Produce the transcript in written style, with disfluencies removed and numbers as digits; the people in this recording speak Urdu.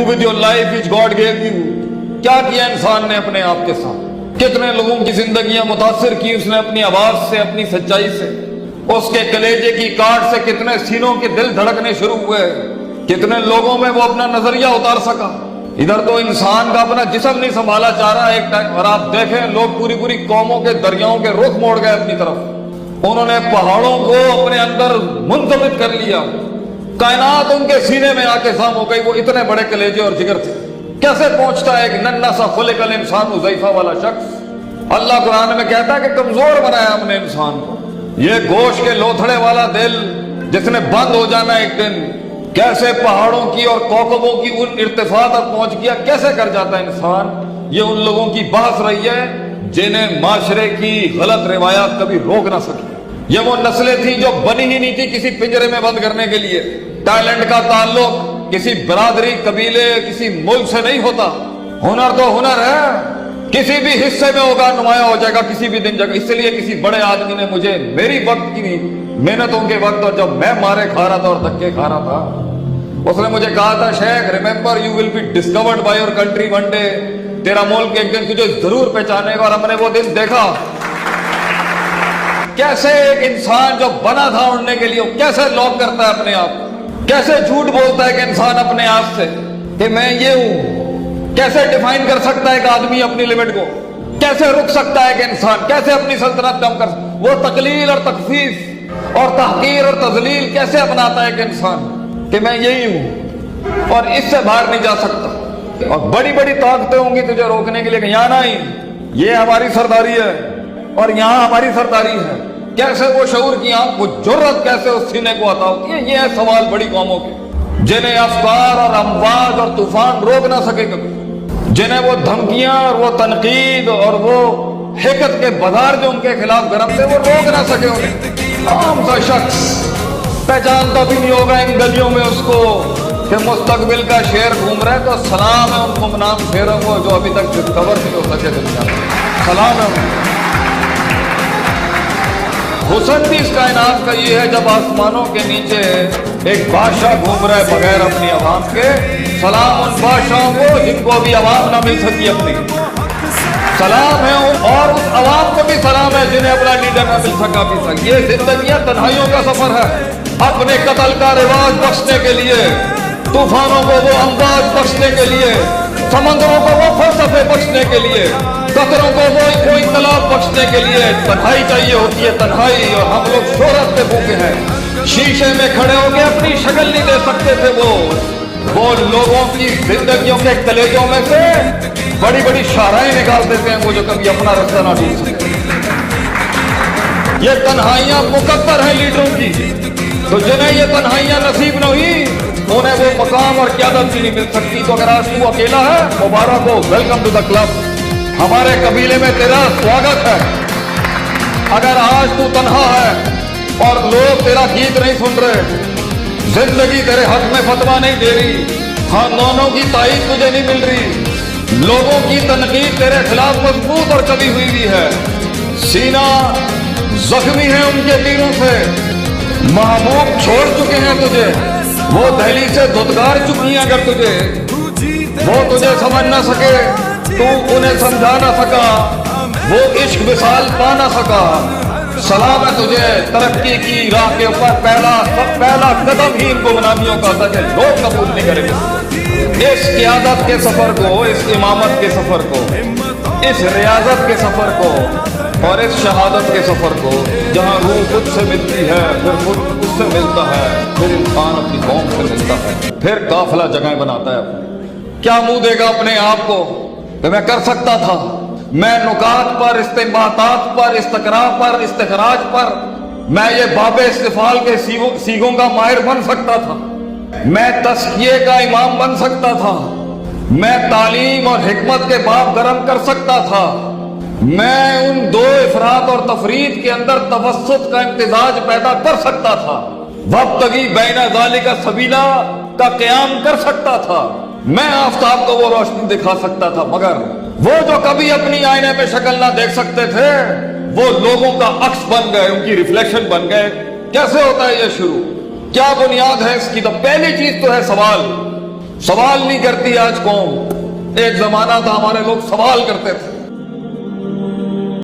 with your life which God gave you. کیا کیا انسان نے اپنے آپ کے ساتھ؟ کتنے لوگوں کی زندگیاں متاثر کی اس نے اپنی آواز سے، اپنی سچائی سے. اس کے کلیجے کی کاٹ سے کتنے سینوں کے دل دھڑکنے شروع ہوئے، کتنے لوگوں میں وہ اپنا نظریہ اتار سکا. ادھر تو انسان کا اپنا جسم نہیں سنبھالا جا رہا ایک ٹائم، اور آپ دیکھیں لوگ پوری پوری قوموں کے دریاؤں کے رخ موڑ گئے اپنی طرف. انہوں نے پہاڑوں کو اپنے اندر منضبط کر لیا، کائنات ان کے سینے میں آ کے خام ہو گئی. وہ اتنے بڑے کلیجے اور جگر تھے. کیسے پہنچتا ہے ایک ننھا سا خلق الانسان حذیفہ والا شخص؟ اللہ قرآن میں کہتا ہے کہ کمزور بنایا ہم نے انسان کو. یہ گوشت کے لوتھڑے والا دل جس نے بند ہو جانا ایک دن، کیسے پہاڑوں کی اور کوکبوں کی ان ارتفاع تک پہنچ گیا، کیسے کر جاتا ہے انسان. یہ ان لوگوں کی بحث رہی ہے جنہیں معاشرے کی غلط روایات کبھی روک نہ سکی. یہ وہ نسلیں تھیں جو بنی ہی نہیں تھی کسی پنجرے میں بند کرنے کے لیے. ٹیلنٹ کا تعلق کسی برادری، قبیلے، کسی ملک سے نہیں ہوتا. ہنر تو ہنر ہے، کسی بھی حصے میں ہوگا، نمایاں ہو جائے گا کسی بھی دن جگہ. اس لیے کسی بڑے آدمی نے مجھے میری وقت کی محنتوں کے وقت، اور جب میں مارے کھا رہا تھا اور دھکے کھا رہا تھا، اس نے مجھے کہا تھا شیخ remember you will be discarded by your country one day. تیرا ملک ایک دن تجھے ضرور پہچانے گا. اور ہم نے وہ دن دیکھا کیسے ایک انسان جو بنا تھا اڑنے کے لیے کیسے لاک کرتا ہے اپنے آپ، کیسے جھوٹ بولتا ہے کہ انسان اپنے آپ سے کہ میں یہ ہوں. کیسے ڈیفائن کر سکتا ہے ایک آدمی اپنی لمٹ کو؟ کیسے رک سکتا ہے کہ انسان کیسے اپنی سلطنت کم کر سکتا؟ وہ تقلیل اور تخفیف اور تحقیر اور تذلیل کیسے اپناتا ہے کہ انسان کہ میں یہی ہوں اور اس سے باہر نہیں جا سکتا. اور بڑی بڑی طاقتیں ہوں گی تجھے روکنے کے لیے کہ یہاں نہیں، یہ ہماری سرداری ہے اور یہاں ہماری سرداری ہے. کیسے وہ شعور کی آنکھ، وہ جرت کیسے اس سینے کو عطا ہوتی ہے؟ یہ ہے سوال بڑی قوموں کے، جنہیں افکار اور امواج اور طوفان روک نہ سکے کبھی، جنہیں وہ دھمکیاں اور وہ تنقید اور وہ حقد کے بازار جو ان کے خلاف گرم تھے وہ روک نہ سکے انہیں. عام سا شخص پہچانتا بھی نہیں ہوگا ان گلیوں میں اس کو کہ مستقبل کا شیر گھوم رہا ہے. تو سلام ہے ان گمنام شیروں کو جو ابھی تک ڈسکور نہیں ہو سکے دنیا میں. سلام ہے ان کو. حسن بھی اس کائنات کا یہ ہے جب آسمانوں کے نیچے ایک بادشاہ گھوم رہا ہے بغیر اپنی عوام کے. سلام ان بادشاہوں کو جن کو ابھی عوام نہ مل سکی اپنی. سلام ہے اور اس عوام کو بھی سلام ہے جنہیں اپنا لیڈر نہ مل سکا ابھی تک. یہ زندگیاں تنہائیوں کا سفر ہے. اپنے قتل کا رواج بخشنے کے لیے، طوفانوں کو وہ امواج بخشنے کے لیے، سمندروں کو وہ فلسفے بخشنے کے لیے، قطروں کو وہ انقلاب بخشنے کے لیے تنہائی چاہیے ہوتی ہے. تنہائی. اور ہم لوگ شہرت پہ بھوکے ہیں. شیشے میں کھڑے ہو کے اپنی شکل نہیں دے سکتے تھے. وہ لوگوں کی زندگیوں کے کلیجوں میں سے بڑی بڑی شاہراہیں نکال دیتے ہیں وہ جو کبھی اپنا رستہ نہ ڈھونڈ سکتے. یہ تنہائیاں مقدر ہیں لیڈروں کی. تو جنہیں یہ تنہائیاں نصیب نہ ہوئی انہیں وہ مقام اور قیادت بھی نہیں مل سکتی. تو اگر آج تو اکیلا ہے، مبارک ہو، ویلکم ٹو دا کلب. ہمارے قبیلے میں تیرا سواگت ہے. اگر آج تو تنہا ہے اور لوگ تیرا گیت نہیں سن رہے، زندگی تیرے حق میں فتویٰ نہیں دے رہی، خاندانوں کی تائید تجھے نہیں مل رہی، لوگوں کی تنقید تیرے خلاف مضبوط اور کبھی ہوئی ہے، سینہ زخمی ہے ان کے تیروں سے، محبوب چھوڑ چکے ہیں تجھے، وہ دہلی سے دھتکار چکی ہیں اگر تجھے، وہ تجھے سمجھ نہ سکے، تو انہیں سمجھا نہ سکا، وہ عشق وصال پا نہ سکا. سلام ہے تجھے ترقی کی راہ کے اوپر پہلا قدم ہی ان گمنامیوں کا تھا کہ لوگ قبول نہیں کریں گے. اس قیادت کے سفر کو، اس امامت کے سفر کو، اس ریاضت کے سفر کو اور اس شہادت کے سفر کو، جہاں روح خود سے ملتی ہے، پھر خود اس سے ملتا ہے، پھر انسان اپنی قوم سے ملتا ہے، پھر قافلہ جگہیں بناتا ہے. کیا منہ دے گا اپنے آپ کو کہ میں کر سکتا تھا؟ میں نکات پر، استنباطات پر، استقراء پر، استخراج پر، میں یہ باب استفعال کے سیغوں کا ماہر بن سکتا تھا، میں تزکیے کا امام بن سکتا تھا، میں تعلیم اور حکمت کے باب گرم کر سکتا تھا، میں ان دو افراط اور تفرید کے اندر توسط کا امتزاج پیدا کر سکتا تھا، وابتغی بین ذالک سبیلا کا قیام کر سکتا تھا، میں آفتاب کو وہ روشنی دکھا سکتا تھا. مگر وہ جو کبھی اپنی آئینے میں شکل نہ دیکھ سکتے تھے وہ لوگوں کا عکس بن گئے، ان کی ریفلیکشن بن گئے. کیسے ہوتا ہے یہ شروع؟ کیا بنیاد ہے اس کی؟ تو پہلی چیز تو ہے سوال. سوال نہیں کرتی آج قوم. ایک زمانہ تھا ہمارے لوگ سوال کرتے تھے.